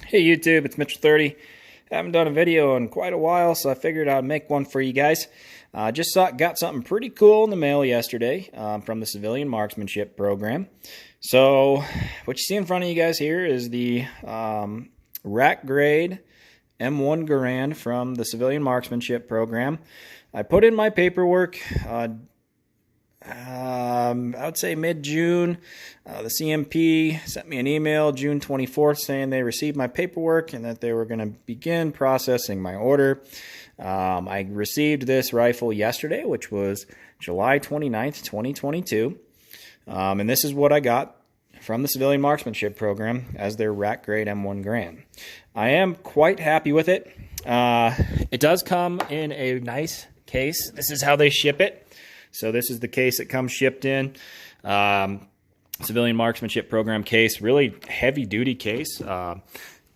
Hey YouTube, it's Mitchell30. Haven't done a video in quite a while, so I figured I'd make one for you guys. Got something pretty cool in the mail yesterday from the Civilian Marksmanship program. So what you see in front of you guys here is the rack grade M1 Garand from the Civilian Marksmanship program. I put in my paperwork I would say mid-June. The CMP sent me an email June 24th saying they received my paperwork and that they were going to begin processing my order. I received this rifle yesterday, which was July 29th, 2022. And this is what I got from the Civilian Marksmanship program as their rack grade M1 Garand. I am quite happy with it. It does come in a nice case. This is how they ship it. So this is the case it comes shipped in. Civilian Marksmanship program case, really heavy duty case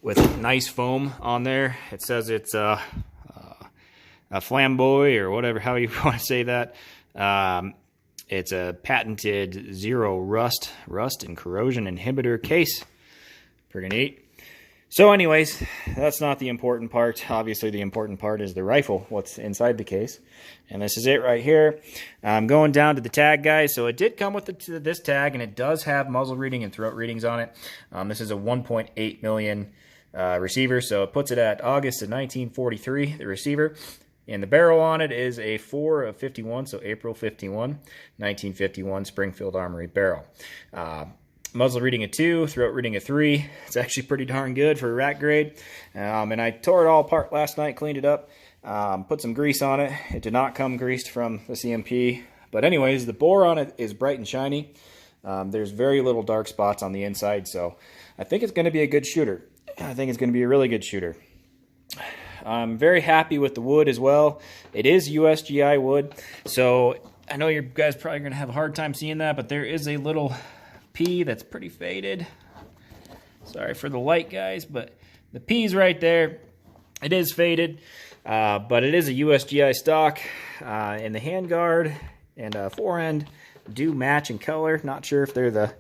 with nice foam on there. It says it's a flamboy or whatever, how you want to say that. It's a patented zero rust and corrosion inhibitor case. Pretty neat. So anyways, that's not the important part. Obviously, the important part is the rifle, what's inside the case. And this is it right here. I'm going down to the tag, guys. So it did come with this tag, and it does have muzzle reading and throat readings on it. This is a 1.8 million receiver, so it puts it at August of 1943, the receiver. And the barrel on it is a 4 of 51, so April 51, 1951 Springfield Armory barrel. Muzzle reading a 2, throat reading a 3. It's actually pretty darn good for a rack grade. And I tore it all apart last night, cleaned it up, put some grease on it. It did not come greased from the CMP. But anyways, the bore on it is bright and shiny. There's very little dark spots on the inside, so I think it's going to be a good shooter. I think it's going to be a really good shooter. I'm very happy with the wood as well. It is USGI wood, so I know you guys probably going to have a hard time seeing that, but there is a little P that's pretty faded. Sorry for the light, guys, but the P's right there. It is faded, but it is a USGI stock. And the handguard and forend do match in color. Not sure if they're the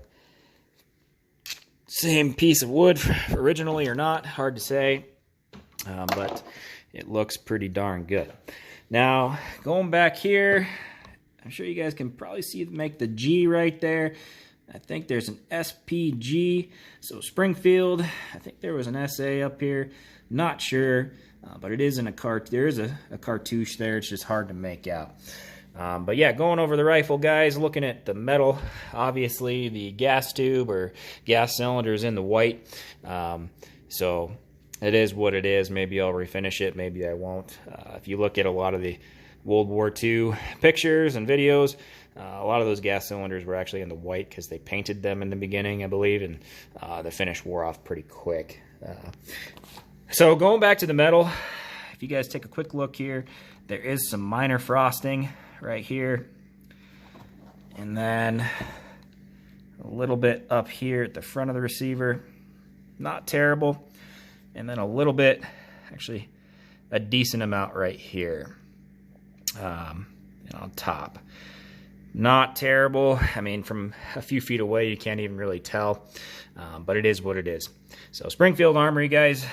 same piece of wood originally or not. Hard to say, but it looks pretty darn good. Now, going back here, I'm sure you guys can probably see make the G right there. I think there's an SPG, so Springfield. I think there was an SA up here. Not sure, but it is in a there is a cartouche there. It's just hard to make out. But yeah, going over the rifle, guys, looking at the metal, obviously the gas tube or gas cylinder is in the white. So it is what it is. Maybe I'll refinish it, maybe I won't. If you look at a lot of the World War II pictures and videos, a lot of those gas cylinders were actually in the white because they painted them in the beginning, I believe, and the finish wore off pretty quick. So going back to the metal, if you guys take a quick look here, there is some minor frosting right here. And then a little bit up here at the front of the receiver. Not terrible. And then a little bit, actually a decent amount right here and on top. Not terrible. I mean, from a few feet away, you can't even really tell, but it is what it is. So Springfield Armory, guys,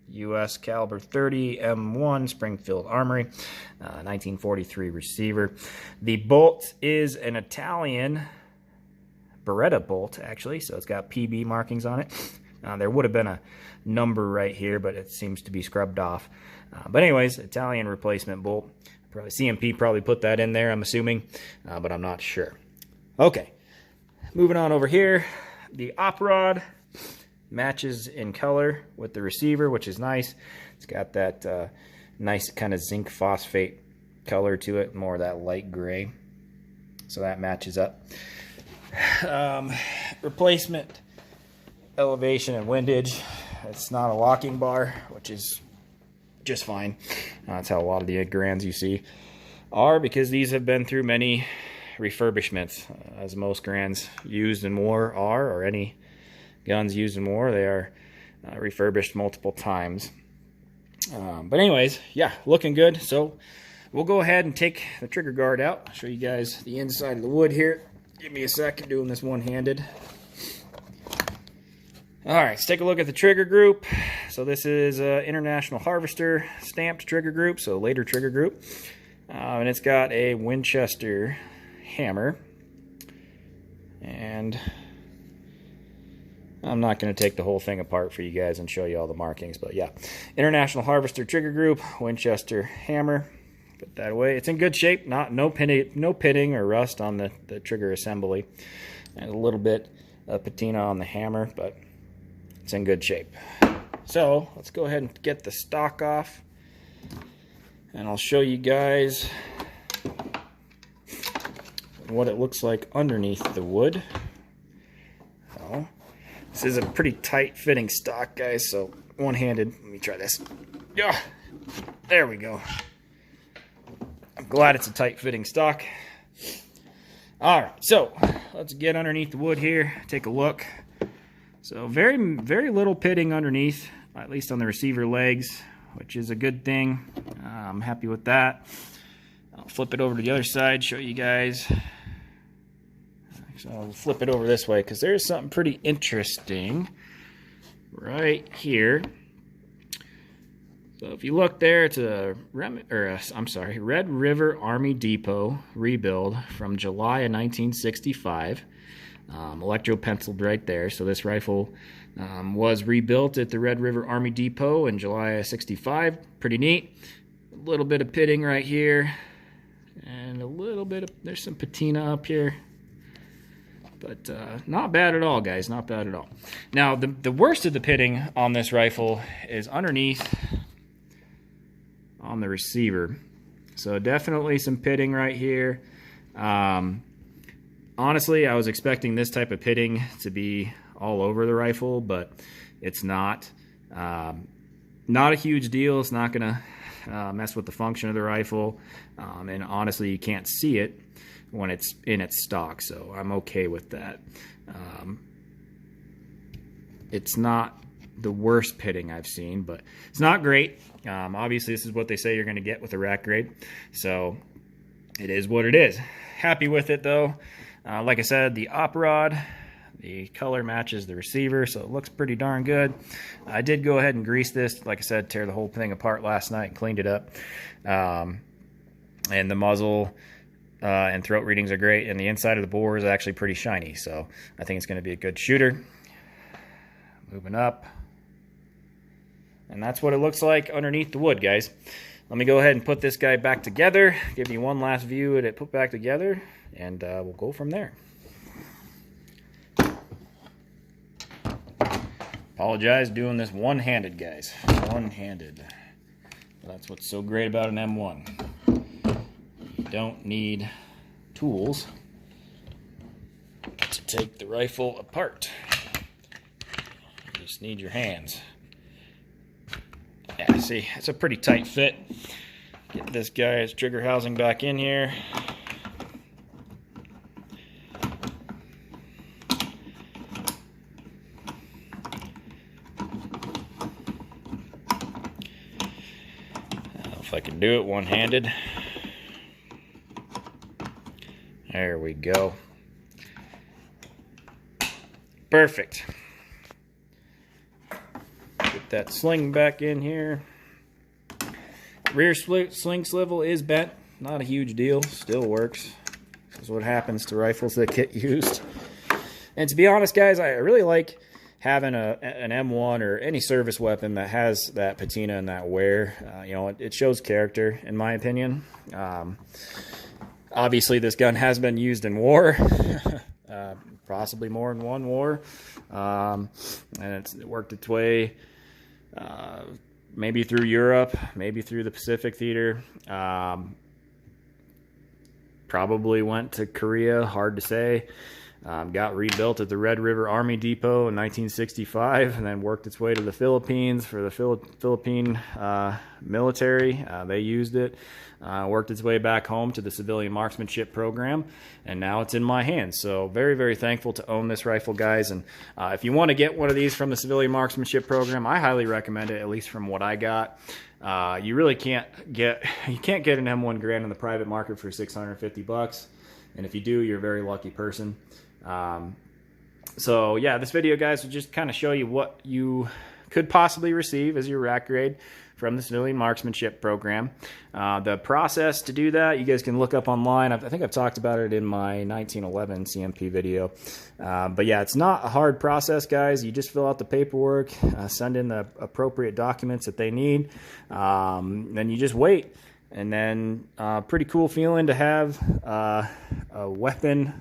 U.S. caliber 30 M1 Springfield Armory, 1943 receiver. The bolt is an Italian Beretta bolt, actually, so it's got PB markings on it. There would have been a number right here, but it seems to be scrubbed off. But anyways, Italian replacement bolt. Probably CMP probably put that in there, I'm assuming, but I'm not sure. Okay, moving on over here. The op rod matches in color with the receiver, which is nice. It's got that nice kind of zinc phosphate color to it, more of that light gray. So that matches up. Replacement elevation and windage. It's not a locking bar, which is just fine. That's how a lot of the Garands you see are, because these have been through many refurbishments, as most Garands used in war are, or any guns used in war. They are refurbished multiple times. But anyways, yeah, looking good. So we'll go ahead and take the trigger guard out. I'll show you guys the inside of the wood here. Give me a second, doing this one-handed. All right, let's take a look at the trigger group. So this is International Harvester stamped trigger group, so later trigger group. And it's got a Winchester hammer. And I'm not going to take the whole thing apart for you guys and show you all the markings, but yeah. International Harvester trigger group, Winchester hammer. Put that away. It's in good shape, no pitting or rust on the trigger assembly. And a little bit of patina on the hammer, but it's in good shape. So let's go ahead and get the stock off, and I'll show you guys what it looks like underneath the wood. So this is a pretty tight fitting stock, guys, so one-handed. Let me try this. Yeah, there we go. I'm glad it's a tight fitting stock. All right, so let's get underneath the wood here, take a look. So very little pitting underneath, at least on the receiver legs, which is a good thing. I'm happy with that. I'll flip it over to the other side, show you guys. So I'll flip it over this way because there's something pretty interesting right here. So if you look there, it's a Red River Army Depot rebuild from July of 1965. Electro-penciled right there. So this rifle was rebuilt at the Red River Army Depot in July of 65. Pretty neat. A little bit of pitting right here. And a little bit of, there's some patina up here. But not bad at all, guys. Not bad at all. Now, the worst of the pitting on this rifle is underneath on the receiver. So definitely some pitting right here. Honestly, I was expecting this type of pitting to be all over the rifle, but it's not. Not a huge deal. It's not going to mess with the function of the rifle. And honestly, you can't see it when it's in its stock, so I'm okay with that. It's not the worst pitting I've seen, but it's not great. Obviously, this is what they say you're going to get with a rack grade, so it is what it is. Happy with it, though. Like I said, the op rod, the color matches the receiver, so it looks pretty darn good. I did go ahead and grease this. Like I said, tear the whole thing apart last night and cleaned it up. And the muzzle and throat readings are great, and the inside of the bore is actually pretty shiny, so I think it's going to be a good shooter. Moving up. And that's what it looks like underneath the wood, guys. Let me go ahead and put this guy back together, give you one last view at it put back together, and we'll go from there. Apologize doing this one-handed, guys. One-handed. That's what's so great about an M1. You don't need tools to take the rifle apart. You just need your hands. Yeah, see, it's a pretty tight fit. Get this guy's trigger housing back in here. If I can do it one-handed. There we go. Perfect. Get that sling back in here. Rear sling swivel is bent. Not a huge deal. Still works. This is what happens to rifles that get used. And to be honest, guys, I really like having an M1 or any service weapon that has that patina and that wear. You know, it shows character, in my opinion. Obviously, this gun has been used in war, possibly more than one war, and it worked its way maybe through Europe, maybe through the Pacific Theater. Probably went to Korea, hard to say. Got rebuilt at the Red River Army Depot in 1965, and then worked its way to the Philippines for the Philippine military. They used it. Worked its way back home to the civilian marksmanship program, and now it's in my hands. So very, very thankful to own this rifle, guys. And if you want to get one of these from the civilian marksmanship program, I highly recommend it, at least from what I got. You really can't get an M1 Garand in the private market for $650, and if you do, you're a very lucky person. So yeah, this video, guys, will just kind of show you what you could possibly receive as your rack grade from the civilian marksmanship program. The process to do that, you guys can look up online. I think I've talked about it in my 1911 CMP video. But yeah, it's not a hard process, guys. You just fill out the paperwork, send in the appropriate documents that they need, then you just wait. And then pretty cool feeling to have a weapon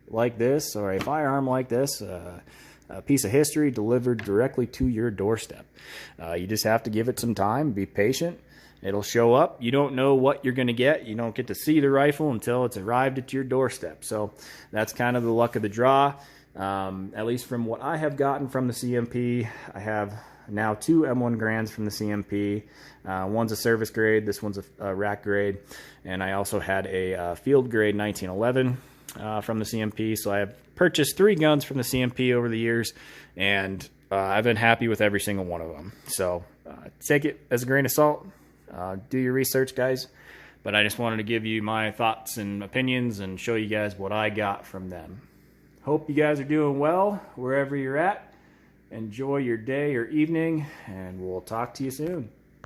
like this, or a firearm like this, a piece of history delivered directly to your doorstep. You just have to give it some time, be patient. It'll show up. You don't know what you're going to get. You don't get to see the rifle until it's arrived at your doorstep. So that's kind of the luck of the draw. At least from what I have gotten from the CMP, I have now 2 M1 Garands from the CMP. One's a service grade, this one's a rack grade, and I also had a field grade 1911 from the CMP. So I have purchased 3 guns from the CMP over the years, and I've been happy with every single one of them. So take it as a grain of salt. Do your research, guys. But I just wanted to give you my thoughts and opinions and show you guys what I got from them. Hope you guys are doing well wherever you're at. Enjoy your day or evening, and we'll talk to you soon.